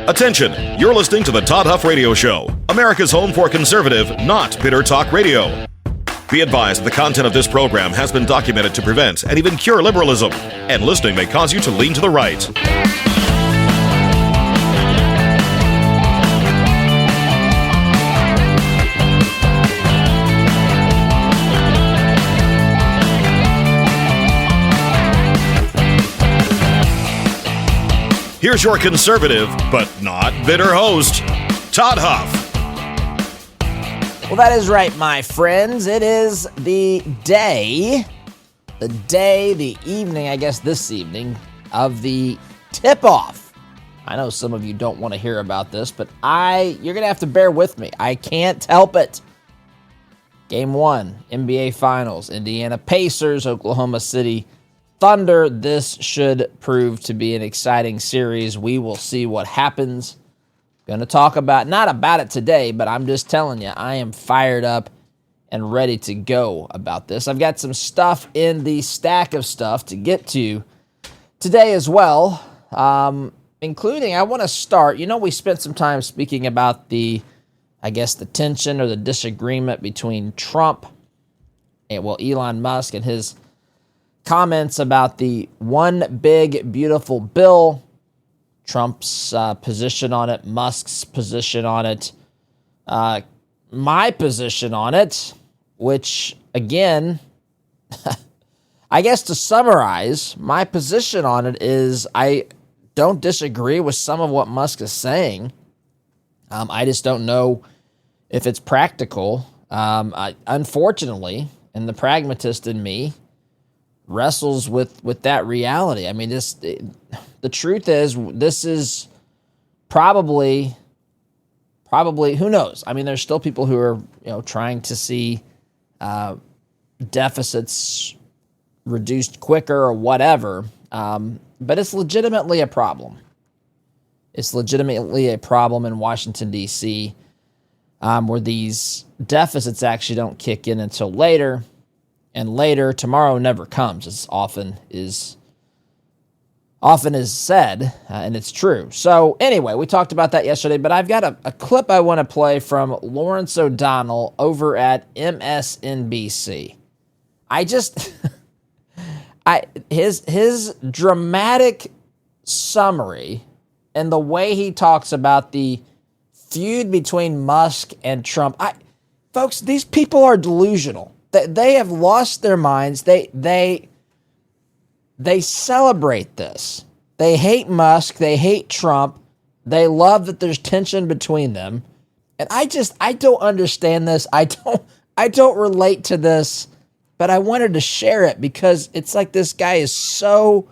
Attention, you're listening to the Todd Huff Radio Show, America's home for conservative, not bitter talk radio. Be advised that the content of this program has been documented to prevent and even cure liberalism, and listening may cause you to lean to the right. Here's your conservative, but not bitter host, Todd Huff. Well, that is right, my friends. It is the evening, I guess this evening, of the tip-off. I know some of you don't want to hear about this, but you're going to have to bear with me. I can't help it. Game 1, NBA Finals, Indiana Pacers, Oklahoma City Thunder. This should prove to be an exciting series. We will see what happens. Going to talk not about it today, but I'm just telling you, I am fired up and ready to go about this. I've got some stuff in the stack of stuff to get to today as well, including I want to start. We spent some time speaking about the tension or the disagreement between Trump and, Elon Musk and his comments about the one big, beautiful bill, Trump's position on it, Musk's position on it, my position on it, which, again, I guess to summarize, my position on it is I don't disagree with some of what Musk is saying. I just don't know if it's practical. Unfortunately, and the pragmatist in me wrestles with that reality. I mean, the truth is, this is probably, who knows? I mean, there's still people who are, trying to see deficits reduced quicker or whatever. But it's legitimately a problem. It's legitimately a problem in Washington, D.C., where these deficits actually don't kick in until later. And later, tomorrow never comes, as often is said, and it's true. So anyway, we talked about that yesterday, but I've got a clip I want to play from Lawrence O'Donnell over at MSNBC. His dramatic summary and the way he talks about the feud between Musk and Trump. Folks, these people are delusional. They have lost their minds. They celebrate this. They hate Musk. They hate Trump. They love that there's tension between them. And I don't understand this. I don't relate to this, but I wanted to share it because it's like this guy is so,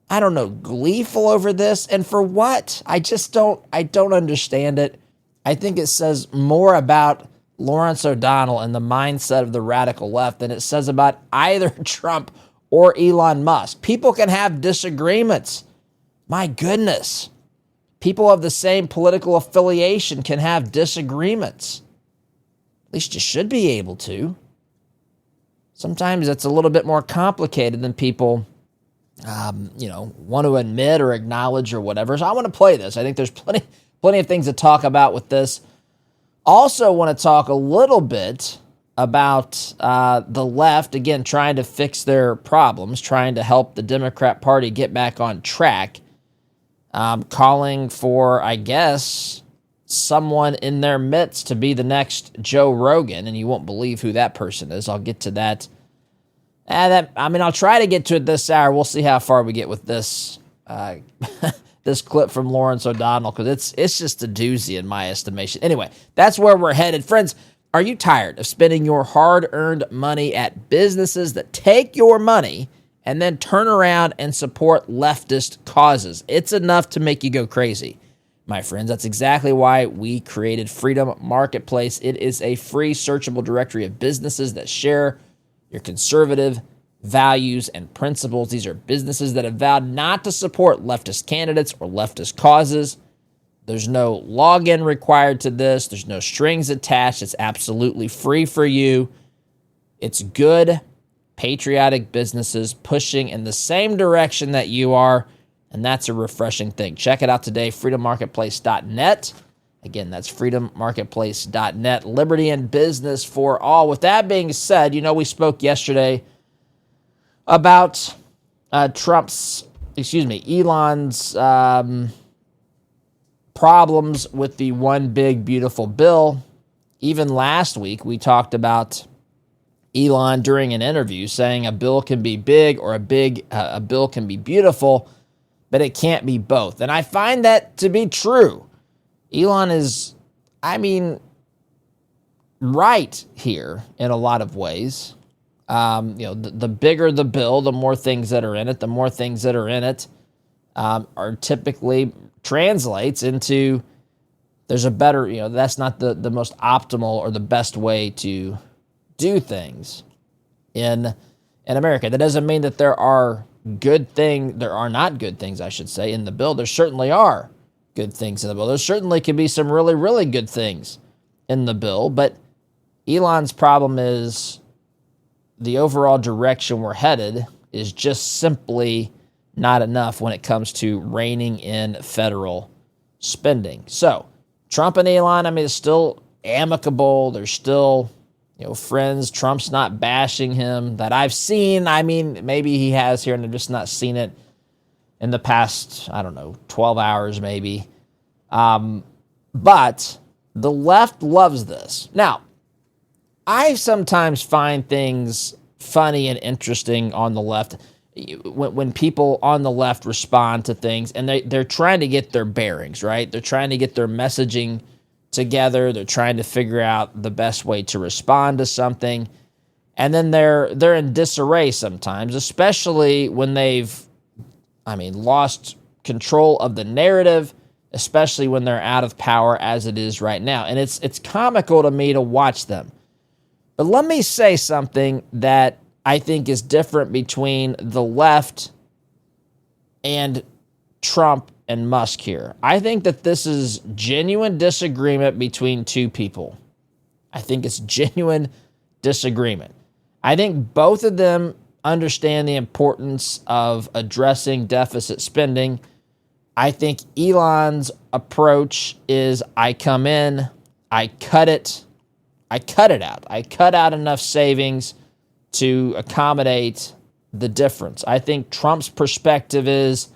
gleeful over this. And for what? I don't understand it. I think it says more about Lawrence O'Donnell and the mindset of the radical left than it says about either Trump or Elon Musk. People can have disagreements. My goodness. People of the same political affiliation can have disagreements. At least you should be able to. Sometimes it's a little bit more complicated than people, want to admit or acknowledge or whatever. So I want to play this. I think there's plenty of things to talk about with this. Also want to talk a little bit about the left, again, trying to fix their problems, trying to help the Democrat Party get back on track, calling for, I guess, someone in their midst to be the next Joe Rogan, and you won't believe who that person is. I'll get to that. I'll try to get to it this hour. We'll see how far we get with this this clip from Lawrence O'Donnell, because it's just a doozy in my estimation. Anyway, that's where we're headed. Friends, are you tired of spending your hard-earned money at businesses that take your money and then turn around and support leftist causes? It's enough to make you go crazy. My friends, that's exactly why we created Freedom Marketplace. It is a free searchable directory of businesses that share your conservative values and principles. These are businesses that have vowed not to support leftist candidates or leftist causes. There's no login required to this. There's no strings attached. It's absolutely free for you. It's good, patriotic businesses pushing in the same direction that you are And that's a refreshing thing. Check it out today, freedommarketplace.net. Again, that's freedommarketplace.net. Liberty and business for all. With that being said, we spoke yesterday about Elon's problems with the one big beautiful bill. Even last week, we talked about Elon during an interview saying a bill can be big or a bill can be beautiful, but it can't be both. And I find that to be true. Elon is, right here in a lot of ways. The bigger the bill, the more things that are in it. The more things that are in it are typically translates into there's a better, that's not the most optimal or the best way to do things in America. That doesn't mean that there are not good things, I should say, in the bill. There certainly are good things in the bill. There certainly could be some really, really good things in the bill, but Elon's problem is the overall direction we're headed is just simply not enough when it comes to reining in federal spending. So Trump and Elon, it's still amicable. They're still, friends. Trump's not bashing him that I've seen. Maybe he has here and I've just not seen it in the past, 12 hours maybe. But the left loves this. Now, I sometimes find things funny and interesting on the left when people on the left respond to things and they're trying to get their bearings, right? They're trying to get their messaging together. They're trying to figure out the best way to respond to something. And then they're in disarray sometimes, especially when they've lost control of the narrative, especially when they're out of power as it is right now. And it's comical to me to watch them. But let me say something that I think is different between the left and Trump and Musk here. I think that this is genuine disagreement between two people. I think it's genuine disagreement. I think both of them understand the importance of addressing deficit spending. I think Elon's approach is I come in, I cut it out. I cut out enough savings to accommodate the difference. I think Trump's perspective is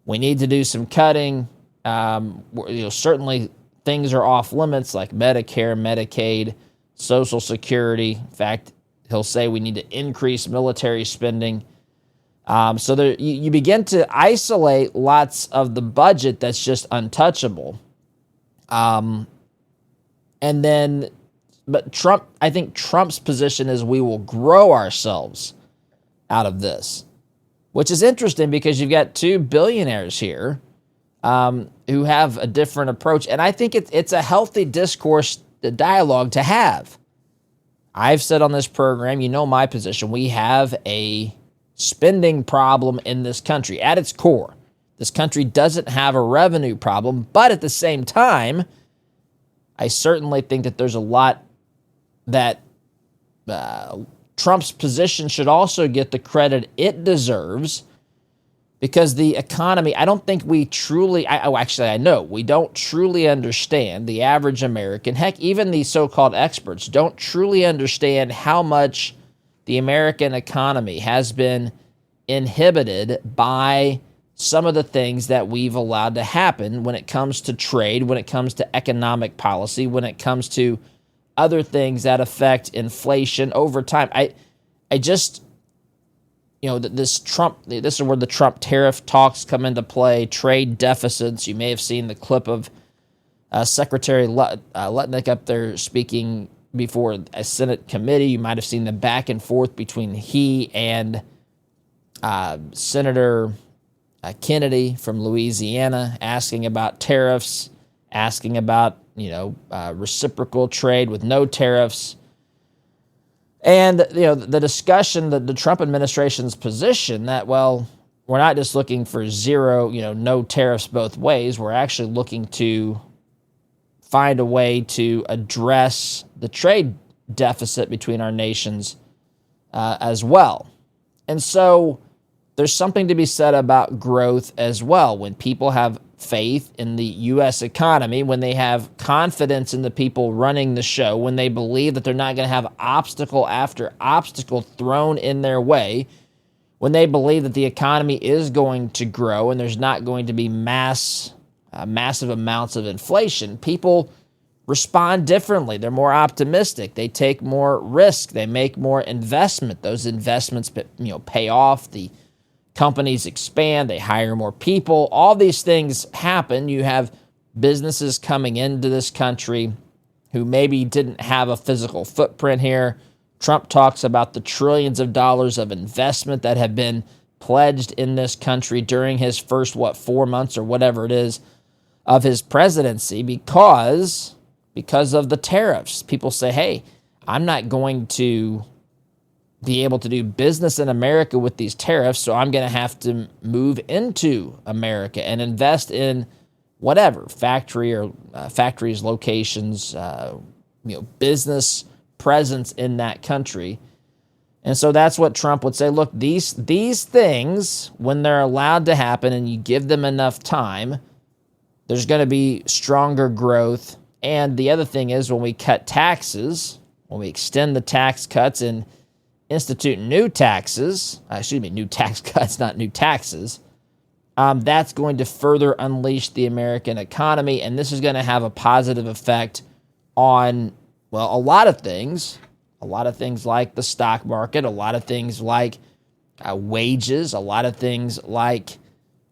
we need to do some cutting. Certainly things are off limits like Medicare, Medicaid, Social Security. In fact, he'll say we need to increase military spending. So there, you begin to isolate lots of the budget that's just untouchable. But Trump, I think Trump's position is we will grow ourselves out of this, which is interesting because you've got two billionaires here who have a different approach. And I think it's a healthy discourse, the dialogue to have. I've said on this program, my position, we have a spending problem in this country at its core. This country doesn't have a revenue problem, but at the same time, I certainly think that there's a lot that Trump's position should also get the credit it deserves because the economy, I don't think we truly, I know, we don't truly understand, the average American, heck, even the so-called experts don't truly understand how much the American economy has been inhibited by some of the things that we've allowed to happen when it comes to trade, when it comes to economic policy, when it comes to other things that affect inflation over time. I just, this is where the Trump tariff talks come into play, trade deficits. You may have seen the clip of Secretary Lutnick up there speaking before a Senate committee. You might have seen the back and forth between he and Senator Kennedy from Louisiana asking about tariffs, asking about, reciprocal trade with no tariffs. And, the discussion, the Trump administration's position that, we're not just looking for zero, no tariffs both ways. We're actually looking to find a way to address the trade deficit between our nations as well. And so there's something to be said about growth as well. When people have faith in the U.S. economy, when they have confidence in the people running the show, when they believe that they're not going to have obstacle after obstacle thrown in their way, when they believe that the economy is going to grow and there's not going to be massive amounts of inflation, people respond differently. They're more optimistic. They take more risk. They make more investment. Those investments, pay off. The companies expand. They hire more people. All these things happen. You have businesses coming into this country who maybe didn't have a physical footprint here. Trump talks about the trillions of dollars of investment that have been pledged in this country during his first, 4 months or whatever it is of his presidency because of the tariffs. People say, hey, I'm not going to be able to do business in America with these tariffs, so I'm going to have to move into America and invest in whatever, factories, locations, business presence in that country. And so that's what Trump would say. Look, these things, when they're allowed to happen and you give them enough time, there's going to be stronger growth. And the other thing is when we cut taxes, when we extend the tax cuts and institute new tax cuts, not new taxes, that's going to further unleash the American economy. And this is going to have a positive effect on, a lot of things like the stock market, a lot of things like wages, a lot of things like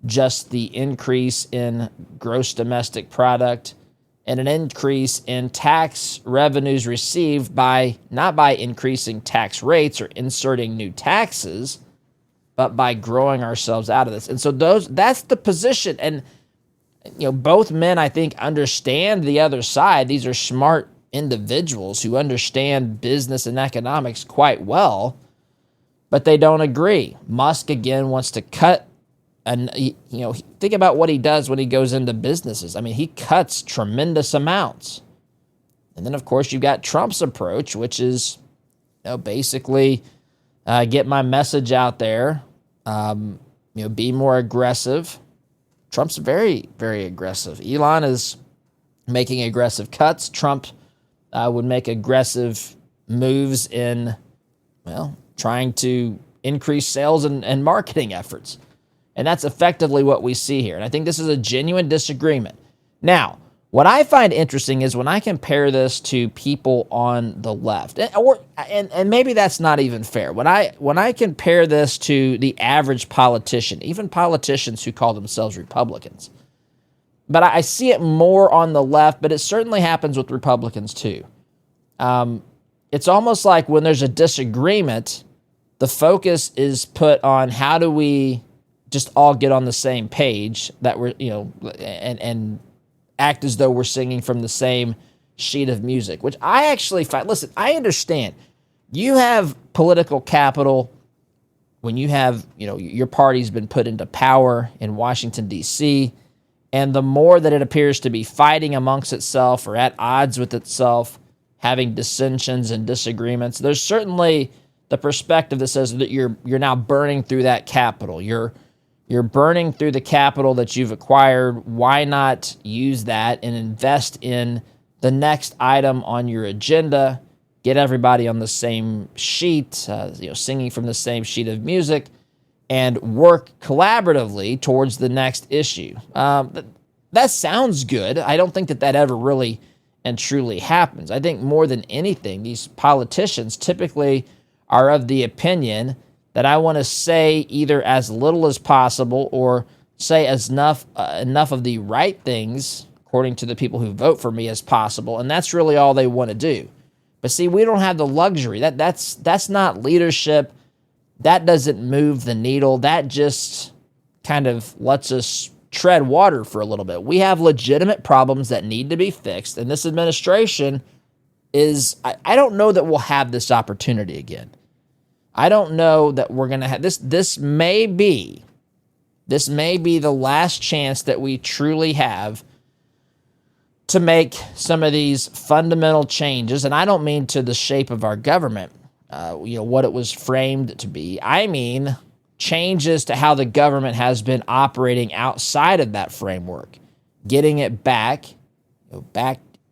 just the increase in gross domestic product and an increase in tax revenues received not by increasing tax rates or inserting new taxes, but by growing ourselves out of this. And so that's the position. And both men, I think, understand the other side. These are smart individuals who understand business and economics quite well, but they don't agree. Musk, again, wants to cut. And, think about what he does when he goes into businesses. I mean, he cuts tremendous amounts. And then, of course, you've got Trump's approach, which is, basically get my message out there, be more aggressive. Trump's very, very aggressive. Elon is making aggressive cuts. Trump would make aggressive moves in, trying to increase sales and marketing efforts. And that's effectively what we see here. And I think this is a genuine disagreement. Now, what I find interesting is when I compare this to people on the left, and maybe that's not even fair. When I compare this to the average politician, even politicians who call themselves Republicans, but I see it more on the left, but it certainly happens with Republicans too. It's almost like when there's a disagreement, the focus is put on how do we just all get on the same page that we're, and act as though we're singing from the same sheet of music, which I actually find, listen, I understand. You have political capital when you have, your party's been put into power in Washington, D.C., and the more that it appears to be fighting amongst itself or at odds with itself, having dissensions and disagreements, there's certainly the perspective that says that you're now burning through that capital. You're burning through the capital that you've acquired. Why not use that and invest in the next item on your agenda? Get everybody on the same sheet, singing from the same sheet of music, and work collaboratively towards the next issue. That sounds good. I don't think that ever really and truly happens. I think more than anything, these politicians typically are of the opinion that I want to say either as little as possible or say enough of the right things, according to the people who vote for me, as possible, and that's really all they want to do. But see, we don't have the luxury. That's not leadership. That doesn't move the needle. That just kind of lets us tread water for a little bit. We have legitimate problems that need to be fixed, and this administration is, I don't know that we'll have this opportunity again. I don't know that we're going to have this. This may be the last chance that we truly have to make some of these fundamental changes. And I don't mean to the shape of our government, what it was framed to be. I mean changes to how the government has been operating outside of that framework, getting it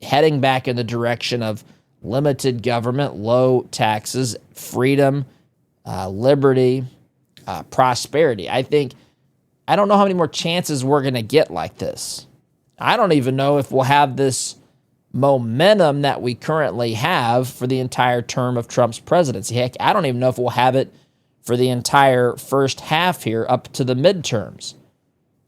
heading back in the direction of limited government, low taxes, freedom, liberty, prosperity. I don't know how many more chances we're going to get like this. I don't even know if we'll have this momentum that we currently have for the entire term of Trump's presidency. Heck, I don't even know if we'll have it for the entire first half here up to the midterms.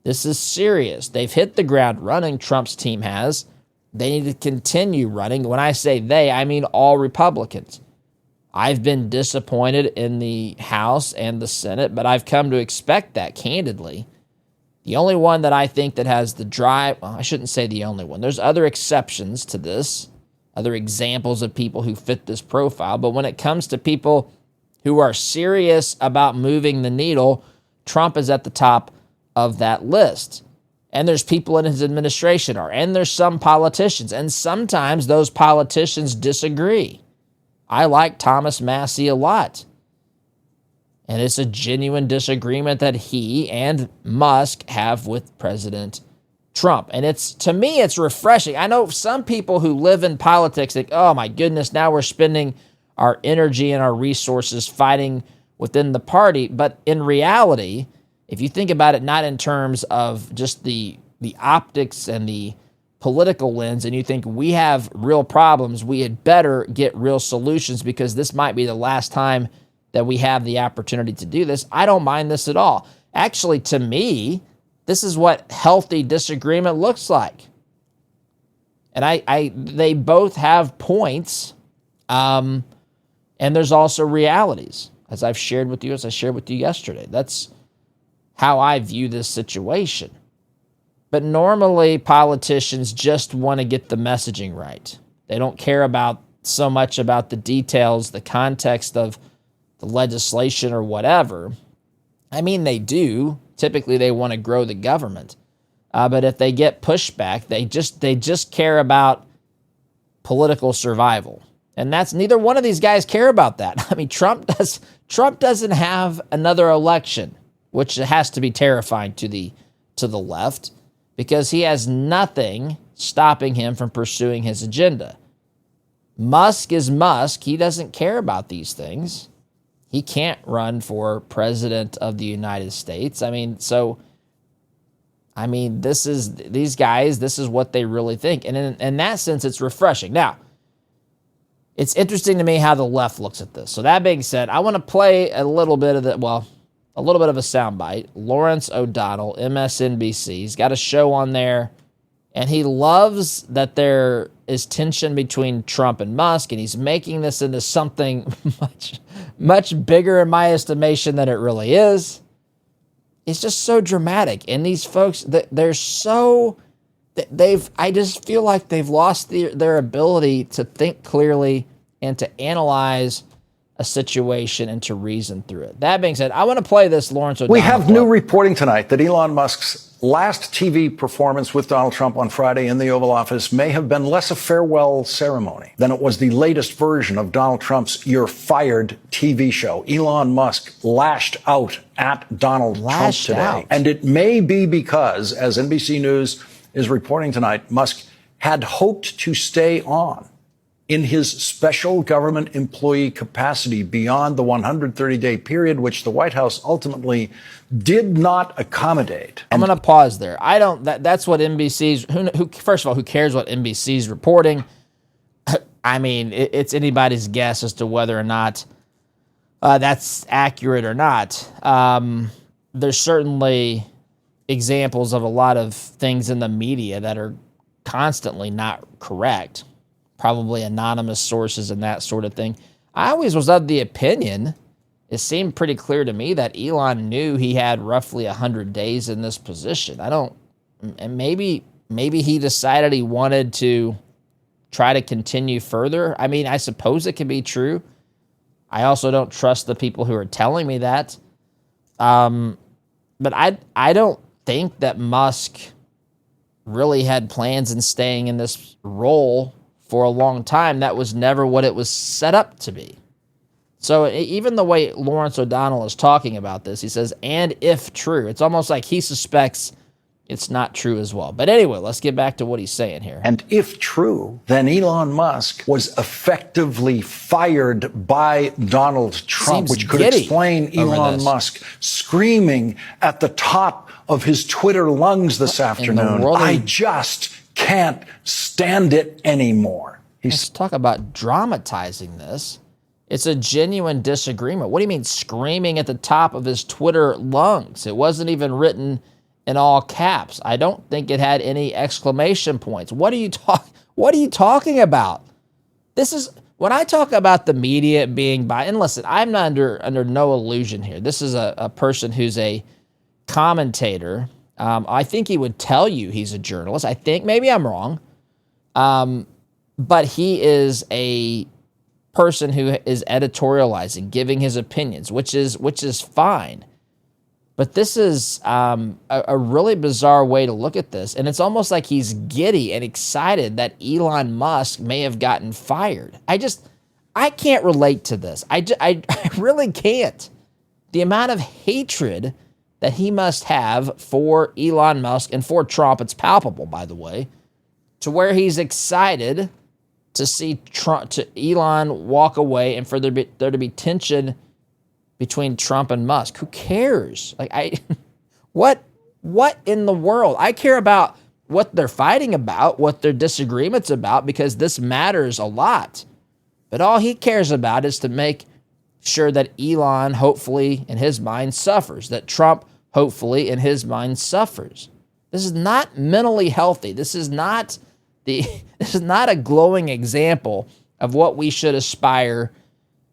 This is serious. They've hit the ground running, Trump's team has. They need to continue running. When I say they, I mean all Republicans. I've been disappointed in the House and the Senate, but I've come to expect that, candidly. The only one that I think that has the drive, well, I shouldn't say the only one. There's other exceptions to this, other examples of people who fit this profile. But when it comes to people who are serious about moving the needle, Trump is at the top of that list. And there's people in his administration and there's some politicians. And sometimes those politicians disagree. I like Thomas Massie a lot. And it's a genuine disagreement that he and Musk have with President Trump. And to me, it's refreshing. I know some people who live in politics think, oh my goodness, now we're spending our energy and our resources fighting within the party. But in reality, if you think about it not in terms of just the optics and the political lens, and you think we have real problems, we had better get real solutions because this might be the last time that we have the opportunity to do this, I don't mind this at all. Actually, to me, this is what healthy disagreement looks like. And they both have points, and there's also realities, as I shared with you yesterday. That's how I view this situation. But normally, politicians just want to get the messaging right. They don't care so much about the details, the context of the legislation or whatever. I mean, they do. Typically, they want to grow the government. But if they get pushback, they just care about political survival. And that's neither one of these guys care about that. I mean, Trump doesn't have another election, which has to be terrifying to the left, because he has nothing stopping him from pursuing his agenda. Musk is Musk. He doesn't care about these things. He can't run for president of the United States. These guys, this is what they really think. And in that sense, it's refreshing. Now, it's interesting to me how the left looks at this. So that being said, I want to play a little bit of a soundbite. Lawrence O'Donnell, MSNBC. He's got a show on there, and he loves that there is tension between Trump and Musk, and he's making this into something much bigger in my estimation than it really is. It's just so dramatic. And these folks, I just feel like they've lost their ability to think clearly and to analyze a situation and to reason through it. That being said, I want to play this Lawrence O'Donnell. We have new reporting tonight that Elon Musk's last TV performance with Donald Trump on Friday in the Oval Office may have been less a farewell ceremony than it was the latest version of Donald Trump's You're Fired TV show. Elon Musk lashed out at Donald Trump today. And it may be because, as NBC News is reporting tonight, Musk had hoped to stay on in his special government employee capacity beyond the 130-day period, which the White House ultimately did not accommodate. I'm going to pause there. That's what NBC's, first of all, who cares what NBC's reporting? I mean, it's anybody's guess as to whether or not that's accurate or not. There's certainly examples of a lot of things in the media that are constantly not correct. Probably anonymous sources and that sort of thing. I always was of the opinion, it seemed pretty clear to me that Elon knew he had roughly 100 days in this position. And maybe he decided he wanted to try to continue further. I mean, I suppose it can be true. I also don't trust the people who are telling me that. But I don't think that Musk really had plans in staying in this role for a long time. That was never what it was set up to be. So even the way Lawrence O'Donnell is talking about this, he says, and if true, it's almost like he suspects it's not true as well. But anyway, let's get back to what he's saying here. And if true, then Elon Musk was effectively fired by Donald Trump, which could explain Elon Musk screaming at the top of his Twitter lungs this afternoon, I just can't stand it anymore. Let's talk about dramatizing this. It's a genuine disagreement. What do you mean screaming at the top of his Twitter lungs? It wasn't even written in all caps. I don't think it had any exclamation points. What are you talking about? This is when I talk about the media being biased. And listen, I'm not under no illusion here. This is a person who's a commentator. I think he would tell you he's a journalist. I think maybe I'm wrong, but he is a person who is editorializing, giving his opinions, which is fine. But this is a really bizarre way to look at this. And it's almost like he's giddy and excited that Elon Musk may have gotten fired. I can't relate to this. I really can't. The amount of hatred that he must have for Elon Musk and for Trump, it's palpable, by the way, to where he's excited to see Elon walk away and for there to be tension between Trump and Musk. Who cares? What in the world? I care about what they're fighting about, what their disagreements about, because this matters a lot. But all he cares about is to make sure that Elon, hopefully, in his mind, suffers, that Trump, hopefully, in his mind, suffers. This is not mentally healthy. This is not a glowing example of what we should aspire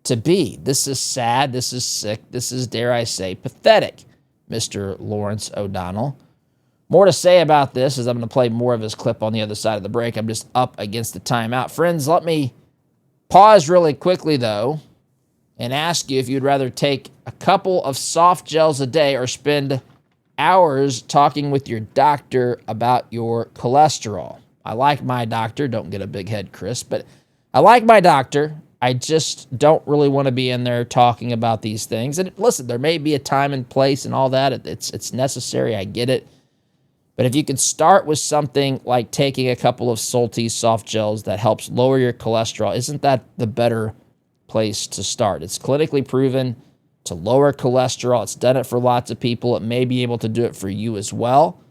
to be. This is sad. This is sick. This is, dare I say, pathetic, Mr. Lawrence O'Donnell. More to say about this as I'm going to play more of his clip on the other side of the break. I'm just up against the timeout. Friends, let me pause really quickly, though, and ask you if you'd rather take a couple of soft gels a day or spend hours talking with your doctor about your cholesterol. I like my doctor. Don't get a big head, Chris, but I like my doctor. I just don't really want to be in there talking about these things. And listen, there may be a time and place and all that. It's necessary. I get it. But if you could start with something like taking a couple of salty soft gels that helps lower your cholesterol, isn't that the better place to start? It's clinically proven to lower cholesterol. It's done it for lots of people. It may be able to do it for you as well.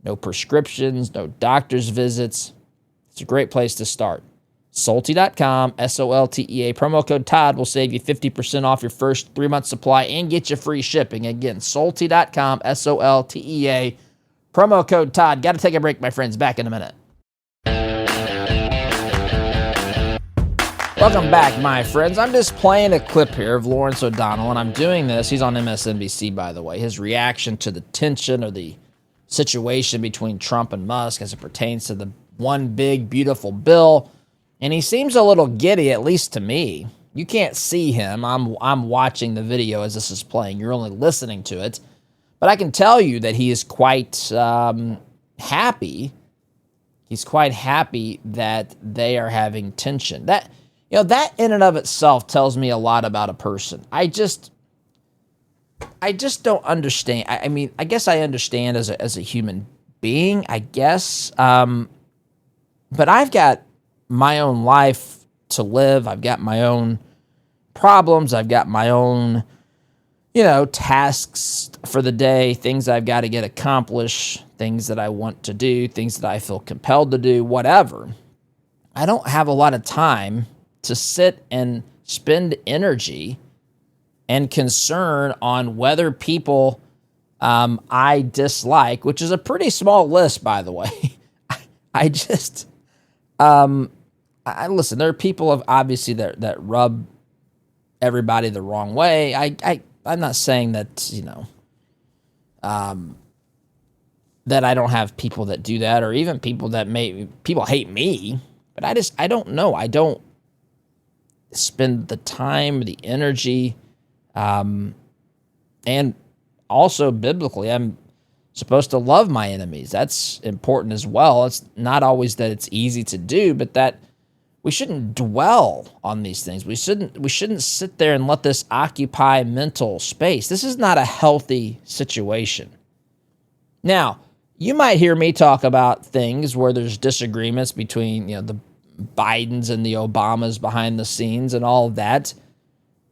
No prescriptions, no doctor's visits. It's a great place to start. Solty.com, SOLTEA. Promo code Todd will save you 50% off your first 3-month supply and get you free shipping. Again, Solty.com, SOLTEA. Promo code Todd. Got to take a break, my friends. Back in a minute. Welcome back, my friends. I'm just playing a clip here of Lawrence O'Donnell, and I'm doing this. He's on MSNBC, by the way. His reaction to the tension or the situation between Trump and Musk as it pertains to the one big, beautiful bill. And he seems a little giddy, at least to me. You can't see him. I'm watching the video as this is playing. You're only listening to it. But I can tell you that he is quite happy. He's quite happy that they are having tension. That in and of itself tells me a lot about a person. I just don't understand. I mean, I guess I understand as a human being, I guess. But I've got my own life to live. I've got my own problems. I've got my own, tasks for the day, things I've got to get accomplished, things that I want to do, things that I feel compelled to do, whatever. I don't have a lot of time to sit and spend energy and concern on whether people I dislike, which is a pretty small list, by the way. I listen, there are people obviously that rub everybody the wrong way. I'm not saying that, that I don't have people that do that, or even people that people hate me, but I don't know. I don't spend the time, the energy, and also biblically, I'm supposed to love my enemies. That's important as well. It's not always that it's easy to do, but that we shouldn't dwell on these things. We shouldn't sit there and let this occupy mental space. This is not a healthy situation. Now, you might hear me talk about things where there's disagreements between, the Bidens and the Obamas behind the scenes and all of that.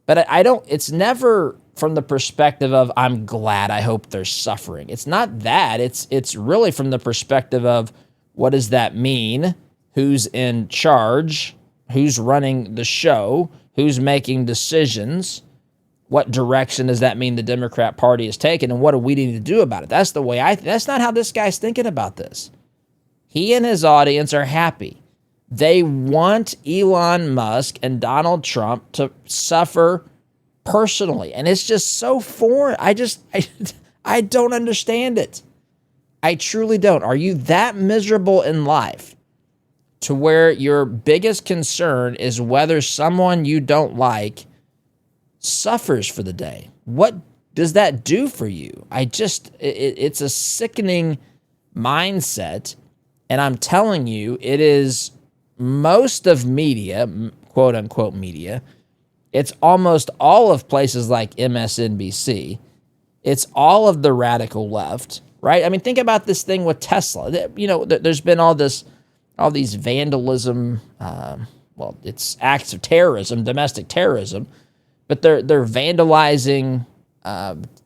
But I don't, it's never from the perspective of, I'm glad, I hope they're suffering. It's not that. It's really from the perspective of, what does that mean? Who's in charge? Who's running the show? Who's making decisions? What direction does that mean the Democrat Party is taking? And what do we need to do about it? That's the way that's not how this guy's thinking about this. He and his audience are happy. They want Elon Musk and Donald Trump to suffer personally. And it's just so foreign. I don't understand it. I truly don't. Are you that miserable in life to where your biggest concern is whether someone you don't like suffers for the day? What does that do for you? It's a sickening mindset. And I'm telling you, it is most of media, quote unquote media. It's almost all of places like MSNBC. It's all of the radical left, right? I mean, think about this thing with Tesla. There's been all these vandalism, it's acts of terrorism, domestic terrorism, but they're vandalizing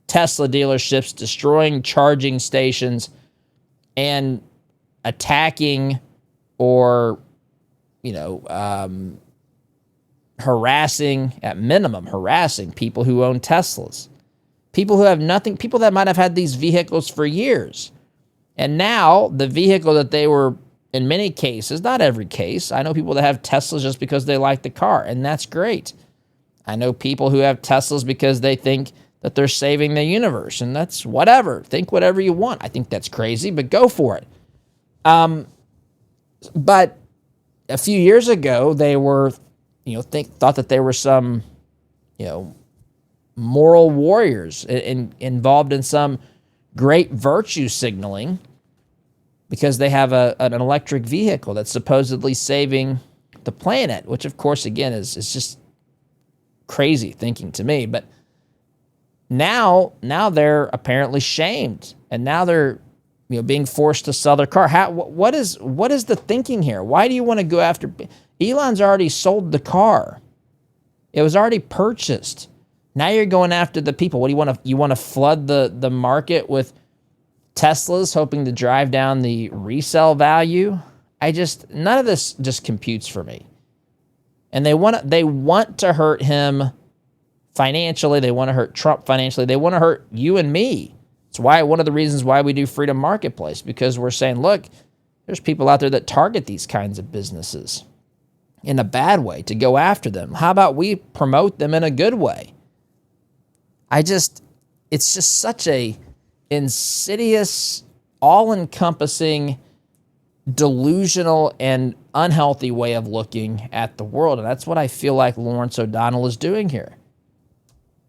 Tesla dealerships, destroying charging stations, and attacking or, harassing people who own Teslas. People who have nothing, people that might have had these vehicles for years. And now the vehicle that they were, in many cases, not every case, I know people that have Teslas just because they like the car, and that's great. I know people who have Teslas because they think that they're saving the universe, and that's whatever. Think whatever you want. I think that's crazy, but go for it. But a few years ago, they were, thought that they were some, moral warriors involved in some great virtue signaling because they have an electric vehicle that's supposedly saving the planet, which of course, again, is just crazy thinking to me. But now they're apparently shamed, and now they're being forced to sell their car. What is the thinking here? Why do you want to go after? Elon's already sold the car. It was already purchased. Now you're going after the people. What do you want to flood the market with Teslas, hoping to drive down the resale value? None of this just computes for me. And they want to hurt him financially. They want to hurt Trump financially. They want to hurt you and me. It's one of the reasons why we do Freedom Marketplace, because we're saying, look, there's people out there that target these kinds of businesses in a bad way to go after them. How about we promote them in a good way? It's just such a insidious, all-encompassing, delusional, and unhealthy way of looking at the world. And that's what I feel like Lawrence O'Donnell is doing here.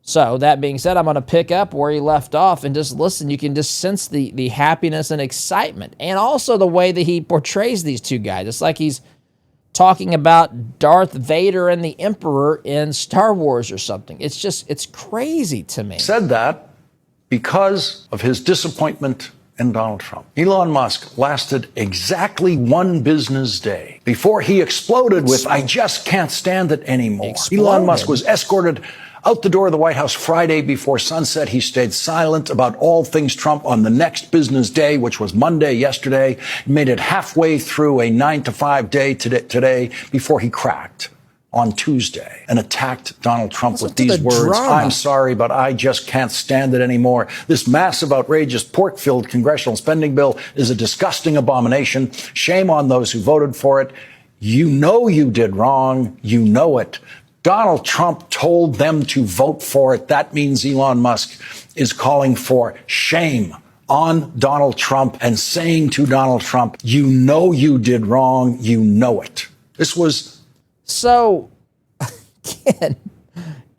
So that being said, I'm going to pick up where he left off and just listen. You can just sense the happiness and excitement, and also the way that he portrays these two guys. It's like he's talking about Darth Vader and the Emperor in Star Wars or something. It's crazy to me. Said that because of his disappointment in Donald Trump. Elon Musk lasted exactly one business day before he exploded with, "I just can't stand it anymore." Elon Musk was escorted out the door of the White House Friday before sunset. He stayed silent about all things Trump on the next business day, which was Monday yesterday. He made it halfway through a 9-to-5 day today before he cracked on Tuesday and attacked Donald Trump with these words: "I'm sorry, but I just can't stand it anymore. This massive, outrageous, pork-filled congressional spending bill is a disgusting abomination. Shame on those who voted for it. You know you did wrong. You know it. Donald Trump told them to vote for it." That means Elon Musk is calling for shame on Donald Trump and saying to Donald Trump, "You know you did wrong. You know it." This was... So, again,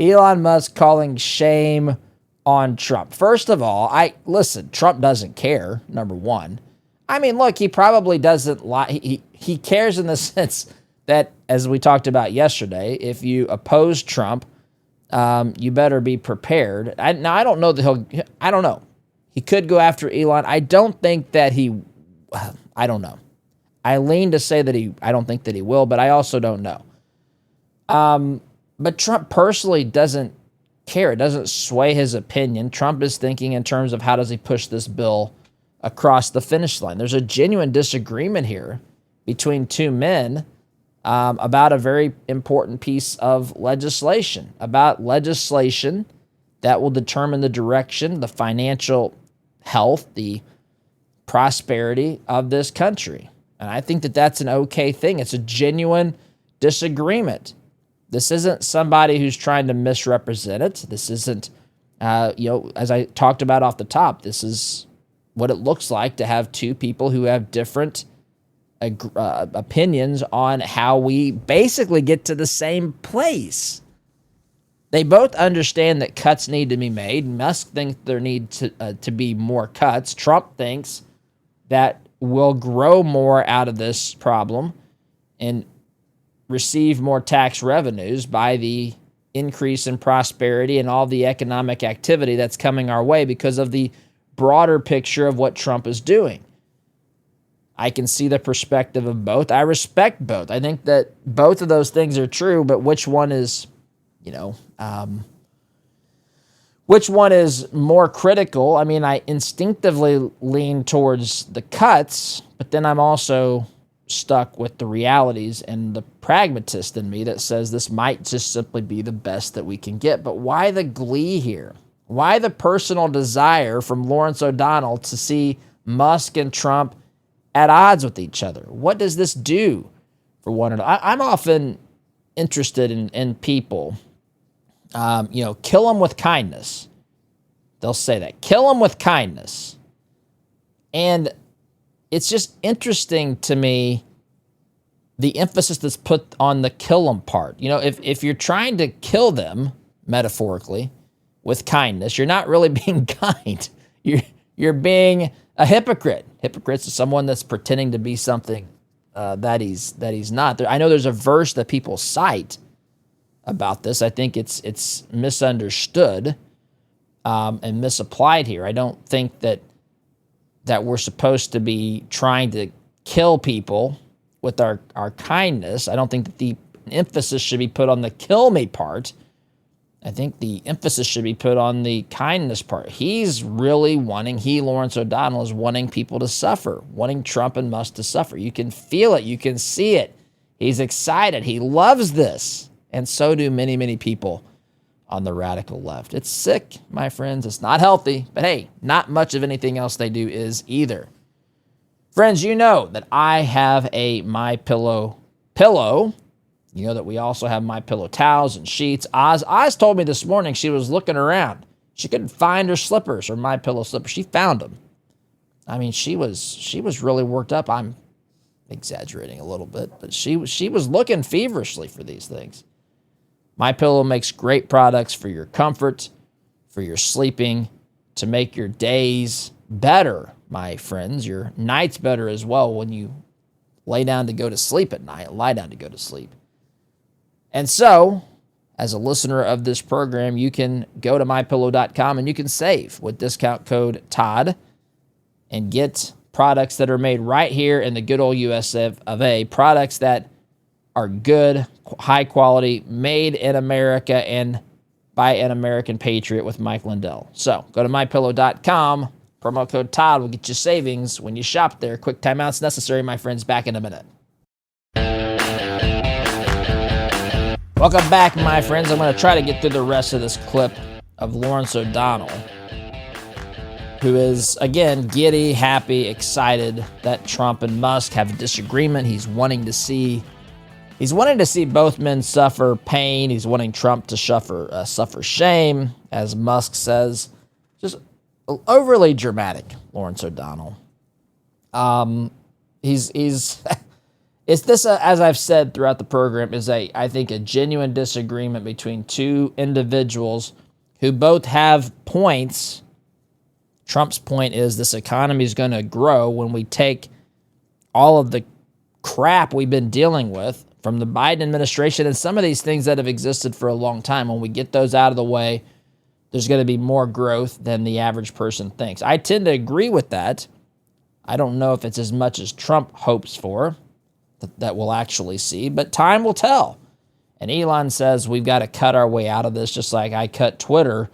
Elon Musk calling shame on Trump. First of all, listen, Trump doesn't care, number one. I mean, look, he probably doesn't lie. He cares in the sense that, as we talked about yesterday, if you oppose Trump, you better be prepared. I don't know that I don't know. He could go after Elon. I don't think that I don't know. I lean to say that I don't think that he will, but I also don't know. But Trump personally doesn't care. It doesn't sway his opinion. Trump is thinking in terms of how does he push this bill across the finish line. There's a genuine disagreement here between two men about a very important piece of legislation, that will determine the direction, the financial health, the prosperity of this country. And I think that that's an okay thing. It's a genuine disagreement. This isn't somebody who's trying to misrepresent it. This isn't, as I talked about off the top, this is what it looks like to have two people who have different opinions on how we basically get to the same place. They both understand that cuts need to be made. Musk thinks there need to be more cuts. Trump thinks that we'll grow more out of this problem and receive more tax revenues by the increase in prosperity and all the economic activity that's coming our way because of the broader picture of what Trump is doing. I can see the perspective of both. I respect both. I think that both of those things are true, but which one is, which one is more critical? I mean, I instinctively lean towards the cuts, but then I'm also stuck with the realities and the pragmatist in me that says this might just simply be the best that we can get. But why the glee here? Why the personal desire from Lawrence O'Donnell to see Musk and Trump at odds with each other? What does this do for one another? I'm often interested in people, kill them with kindness. They'll say that. Kill them with kindness. And it's just interesting to me, the emphasis that's put on the kill them part. If you're trying to kill them, metaphorically, with kindness, you're not really being kind. You're being a hypocrite. Hypocrite's someone that's pretending to be something that he's not. I know there's a verse that people cite about this. I think it's misunderstood and misapplied here. I don't think that we're supposed to be trying to kill people with our kindness. I don't think that the emphasis should be put on the kill me part. I think the emphasis should be put on the kindness part. He's really Lawrence O'Donnell, is wanting people to suffer, wanting Trump and Musk to suffer. You can feel it. You can see it. He's excited. He loves this. And so do many, many people on the radical left. It's sick, my friends. It's not healthy. But hey, not much of anything else they do is either. Friends, you know that I have a MyPillow pillow. You know that we also have MyPillow towels and sheets. Oz told me this morning she was looking around. She couldn't find her slippers, her MyPillow slippers. She found them. I mean, she was really worked up. I'm exaggerating a little bit, but she was looking feverishly for these things. MyPillow makes great products for your comfort, for your sleeping, to make your days better, my friends. Your nights better as well when you lay down to go to sleep at night, lie down to go to sleep. And so, as a listener of this program, you can go to MyPillow.com and you can save with discount code Todd and get products that are made right here in the good old US of A, products that are good, high quality, made in America and by an American patriot with Mike Lindell. So, go to MyPillow.com, promo code Todd will get you savings when you shop there. Quick timeouts necessary, my friends. Back in a minute. Welcome back, my friends. I'm going to try to get through the rest of this clip of Lawrence O'Donnell, who is, again, giddy, happy, excited that Trump and Musk have a disagreement. He's wanting to see both men suffer pain. He's wanting Trump to suffer shame, as Musk says. Just overly dramatic, Lawrence O'Donnell. It's this, as I've said throughout the program, is I think a genuine disagreement between two individuals who both have points. Trump's point is this economy is going to grow when we take all of the crap we've been dealing with from the Biden administration and some of these things that have existed for a long time. When we get those out of the way, there's going to be more growth than the average person thinks. I tend to agree with that. I don't know if it's as much as Trump hopes for that we'll actually see, but time will tell. And Elon says we've got to cut our way out of this, just like I cut Twitter.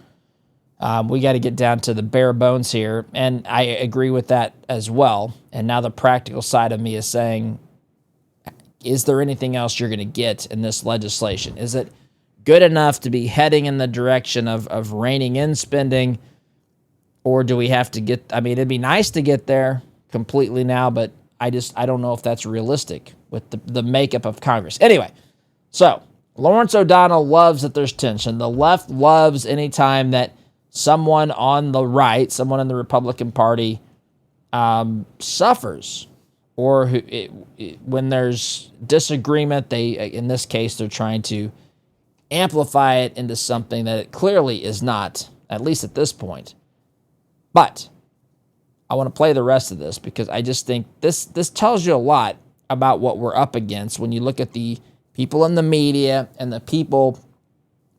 We got to get down to the bare bones here, and I agree with that as well. And now the practical side of me is saying, is there anything else you're going to get in this legislation? Is it good enough to be heading in the direction of reining in spending, or do we have to get, I mean, it'd be nice to get there completely now, but I don't know if that's realistic with the makeup of Congress. Anyway, so Lawrence O'Donnell loves that there's tension. The left loves anytime that someone on the right, someone in the Republican Party, suffers, or when there's disagreement, in this case, they're trying to amplify it into something that it clearly is not, at least at this point. But I want to play the rest of this because I just think this tells you a lot about what we're up against when you look at the people in the media and the people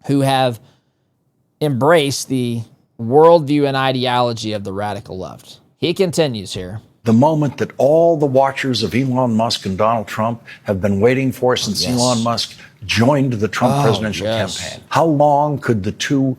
who have embraced the worldview and ideology of the radical left. He continues here. The moment that all the watchers of Elon Musk and Donald Trump have been waiting for since Elon Musk joined the Trump presidential campaign. How long could the two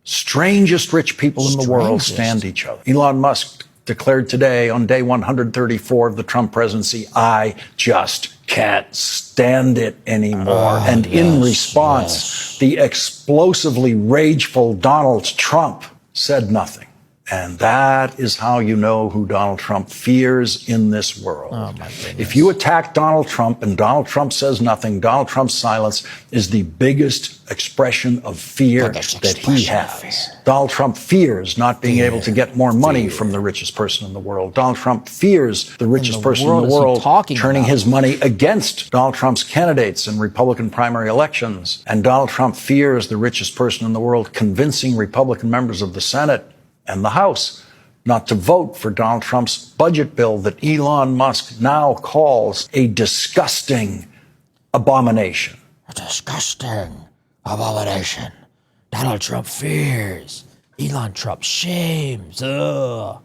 strangest rich people in the world stand each other? Elon Musk declared today on day 134 of the Trump presidency, I just can't stand it anymore. And in response, the explosively rageful Donald Trump said nothing. And that is how you know who Donald Trump fears in this world. Oh, my goodness. If you attack Donald Trump and Donald Trump says nothing, Donald Trump's silence is the biggest expression of fear that he has. Donald Trump fears not being able to get more money from the richest person in the world. Donald Trump fears the richest person in the world turning his money against Donald Trump's candidates in Republican primary elections. And Donald Trump fears the richest person in the world convincing Republican members of the Senate and the House not to vote for Donald Trump's budget bill that Elon Musk now calls a disgusting abomination. A disgusting abomination. Donald Trump fears. Elon Trump shames. Ugh.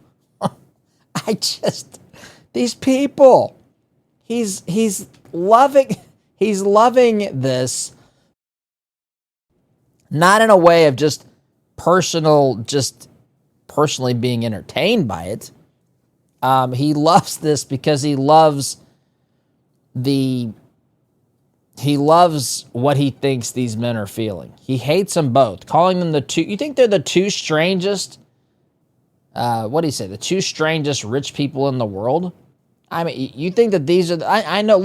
These people, he's loving this, not in a way of just personally being entertained by it. He loves this because he loves what he thinks these men are feeling. He hates them both, calling them you think they're the two strangest, what do you say, the two strangest rich people in the world? I mean, you think that these are, I know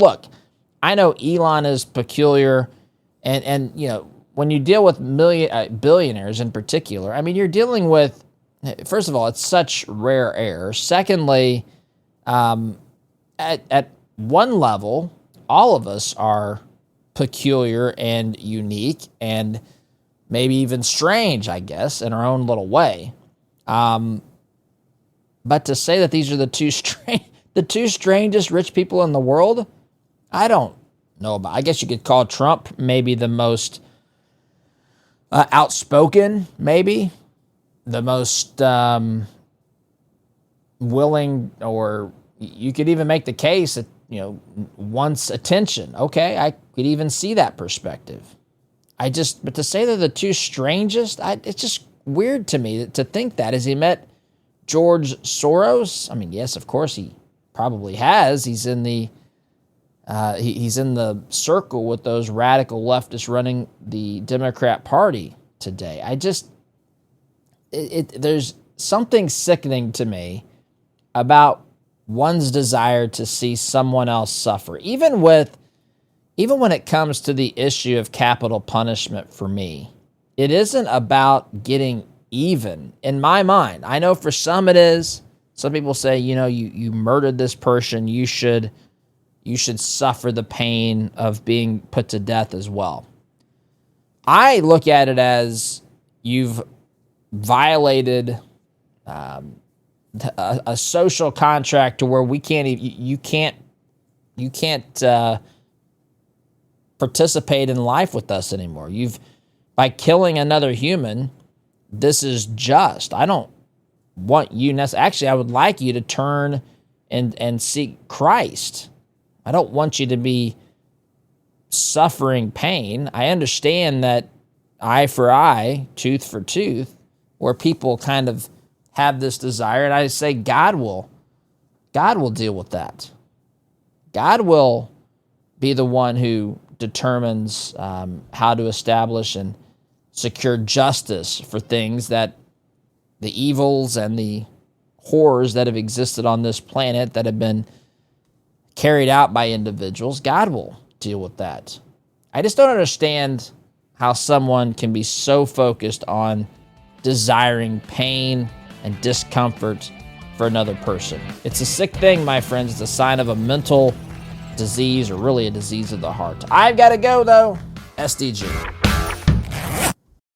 Elon is peculiar, and you know, when you deal with billionaires in particular, I mean, you're dealing with, first of all, it's such rare air. Secondly, at one level, all of us are peculiar and unique and maybe even strange, I guess, in our own little way. But to say that these are the two strangest rich people in the world, I don't know about. I guess you could call Trump maybe the most outspoken, maybe the most willing, or you could even make the case that, you know, wants attention. Okay, I could even see that perspective. But to say they're the two strangest, it's just weird to me to think that. Has he met George Soros? I mean, yes, of course he probably has. He's in the circle with those radical leftists running the Democrat Party today. There's something sickening to me about one's desire to see someone else suffer, even when it comes to the issue of capital punishment. For me, it isn't about getting even. In my mind, I know for some it is. Some people say, you know, you murdered this person, you should suffer the pain of being put to death as well. I look at it as you've violated a social contract to where we can't participate in life with us anymore. By killing another human, this is just. I don't want you actually, I would like you to turn and seek Christ. I don't want you to be suffering pain. I understand that eye for eye, tooth for tooth, where people kind of have this desire, and I say God will deal with that. God will be the one who determines how to establish and secure justice for things that the evils and the horrors that have existed on this planet that have been carried out by individuals. God will deal with that. I just don't understand how someone can be so focused on desiring pain and discomfort for another person. It's a sick thing, my friends. It's a sign of a mental disease, or really a disease of the heart. I've got to go, though. SDG.